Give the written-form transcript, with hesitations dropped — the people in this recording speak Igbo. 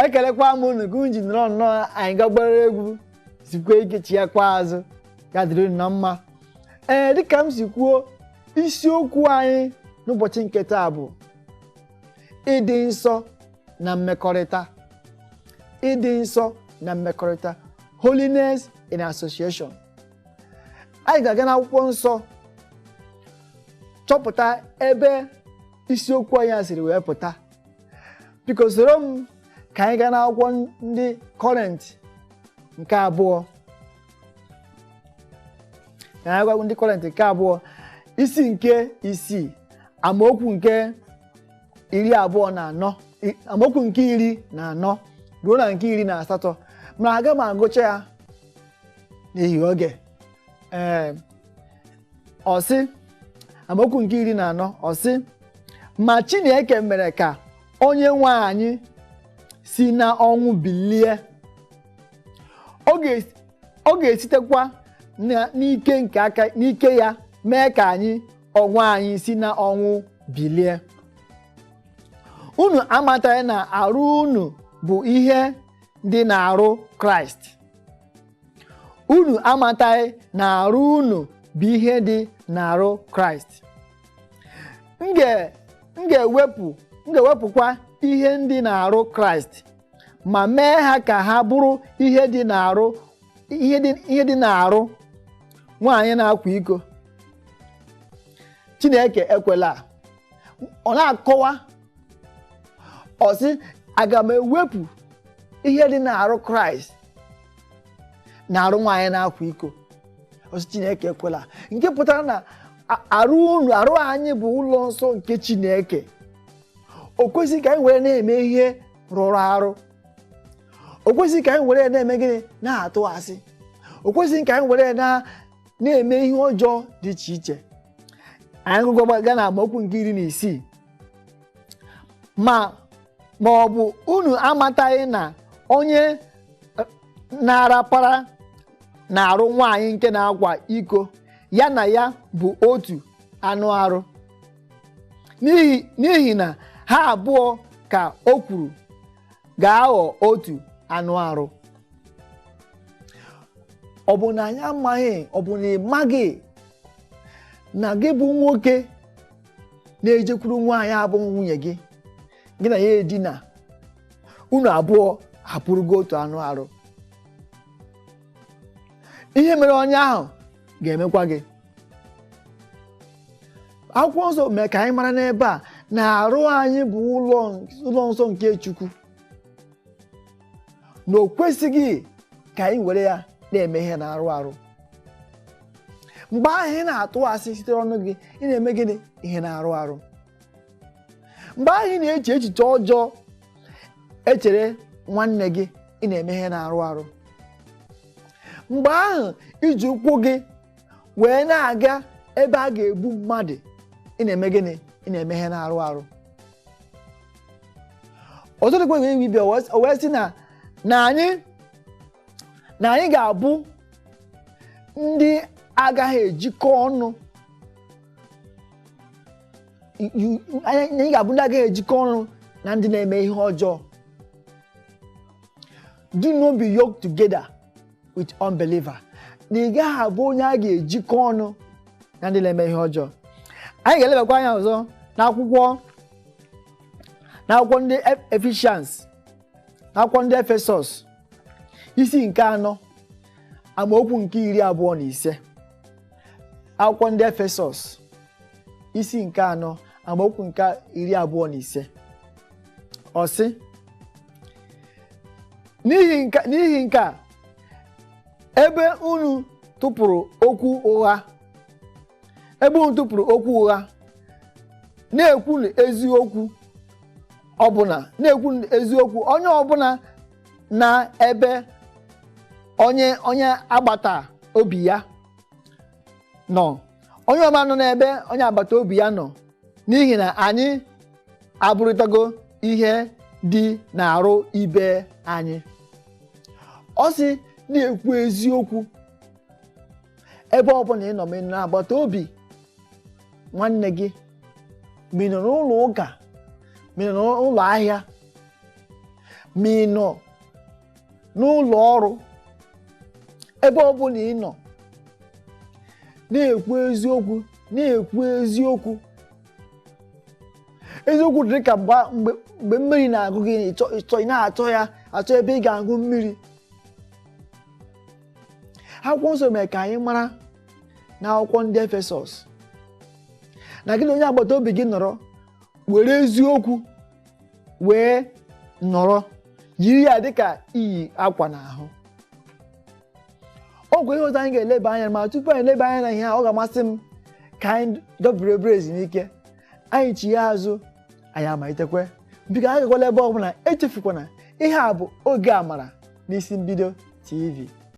ekelekwa m unu ka unu ji nọrọ nnọọ anyị gagbara egwu sikwa ike chiakwa azụ ya dịrị na mma. Dịka m si kwuo, isiokwu anyị n'ụbọchị nke taa bụ ịdị nsọ na mmekọrịta. Ịdị nsọ na mmekọrịta, holiness in association. Anyị ga-aga n'akwụkwọ nsọ chọpụta ebe isiokwu anyị siri wee pụta. Biko soro m ka anyị gaa n'akwụkwọ ndị Kọrint nke abụọ. Ndị Kọrint nke abụọ isi nke 6 amaokwu nke 24, amaokwu nke 14 ruo na nke 18. Ma aga m agụcha ya n'ihi oge. Ọsị amaokwu nke 14 ọsị, ma Chineke mere ka onye nwe anyị si na ọnwụ bilie. Ọ ga-esitekwa n'ike ya mee ka anyị onwe anyị si na ọnwụ bilie. Unu amataghị na arụ unu bụ ihe dị n'arụ Kraịst. Unu amataghị na arụ unu bụ ihe dị n'arụ Kraịst. M ga-ewepụkwa ihe ndị na-arụ Kraịst ma mee ha ka ha bụrụ ihe dị n'arụ nwaanyị na-akwa iko. Chineke ekwela. Ọ na-akọwa ọ sị, aga m ewepụ ihe dị n'arụ Kraịst na arụ nwaanyị na-akwa iko. Ọ sị Chineke ekwela, nke pụtara na arụ anyị bụ ụlọ nsọ nke Chineke. O kwesịghị ka anyị were na-eme ihe rụrụ arụ. O kwesịghị ka anyị were na-eme gịnị? Na-atụ asị. O kwesịghị ka anyị were na-eme ihe ọjọọ dị iche iche. Anyị gaa na amaokwu nke 16. Ma ọ bụ unu amataghị na onye na-arapara na-arụ nwaanyị nke na-akwa iko ya na ya bụ otu anụ arụ, n'ihi na ha abụọ ka o kwuru ga-aghọ otu anụ arụ. Ọ bụ na anyị amaghị, ọ bụ na ị maghị na gị bụ nwoke na-ejekwuru nwaanyị abụghị nwunye gị, gị na ya edina, unu abụọ hapụrụgo otu anụ arụ. Ihe mere onye ahụ ga-emekwa gị. Akwụkwọ nsọ mee ka anyị mara n'ebe a na arụ anyị bụ ụlọ nsọ nke Chukwu, na o kwesịghị ka anyị were ya na-eme ihe na-arụ arụ. Mgbe ahụ ị na-atụ asị site ọnụ gị, ị na-eme gịnị? Ihe na-arụ arụ. Mgbe ahụ ị na-eche echiche ọjọọ echere nwanne gị, ị na-eme ihe na-arụ arụ. Mgbe ahụ iji ụkwụ gị wee na-aga ebe a ga-egbu mmadụ, ị na-eme gịnị? Ị na-eme ihe na-arụ arụ. Ọzọ dịkwa iwe ibia o wee sị na anyị ga-abụ ndị agaghị ejikọ ọnụ. Anyị ga-abụ ndị agaghị ejikọ ọnụ na ndị na-eme ihe ọjọọ. Do not be yoked together with unbeliever. Na ị gaghị abụ onye a ga-ejikọ ọnụ na ndị na-eme ihe ọjọọ. Anyị ga-elebakwa anya ọzọ n'akwụkwọ ndị Ephesians, n'akwụkwọ ndị Efesọs isi nke 4 amaokwu nke 25. Akwụkwọ ndị Efesọs isi nke 4 amaokwu nke 25. Ọ sị, n'ihi nke a, ebe unu tụpụrụ okwu ụgha, na-ekwu eziokwu onye ọbụla na ebe onye agbata obi ya nọ, onye ọbụla nọ n'ebe onye agbata obi ya nọ, n'ihi na anyị abụrịtago ihe dị n'arụ ibe anyị. Ọ sị na-ekwu eziokwu ebe ọbụla ị nọ, ma ị nọ n'agbata obi nwanne gị, ma ị nọ n'ụlọ ụka, ma ị nọ n'ụlọ ahịa, ma ị nọ n'ụlọ ọrụ, ebe ọ bụla ị nọ, na-ekwu eziokwu, na-ekwu eziokwu. Eziokwu dị ka mgbe mmiri na-agụ gị, ị na-achọ ya achọ ebe ị ga-agụ mmiri. Akwụkwọ nsọ mere ka anyị mara n'akwụkwọ ndị Efesọs na gị na onye agbata obi gị nọrọ, were eziokwu wee nọrọ, jiri ya dịka iyi akwa n'ahụ. Ọgwụ ihe ọzọ anyị ga-eleba anya, ma tupu anyị eleba anya na ihe a, ọ ga-amasị m ka anyị dọbiri ebere ezumike, anyị chi ya azụ, anyị amalitekwe. Biko anyị gakwala ebe ọ bụla, echefukwana, ihe a bụ Oge Amara n'Isi Mbido TV.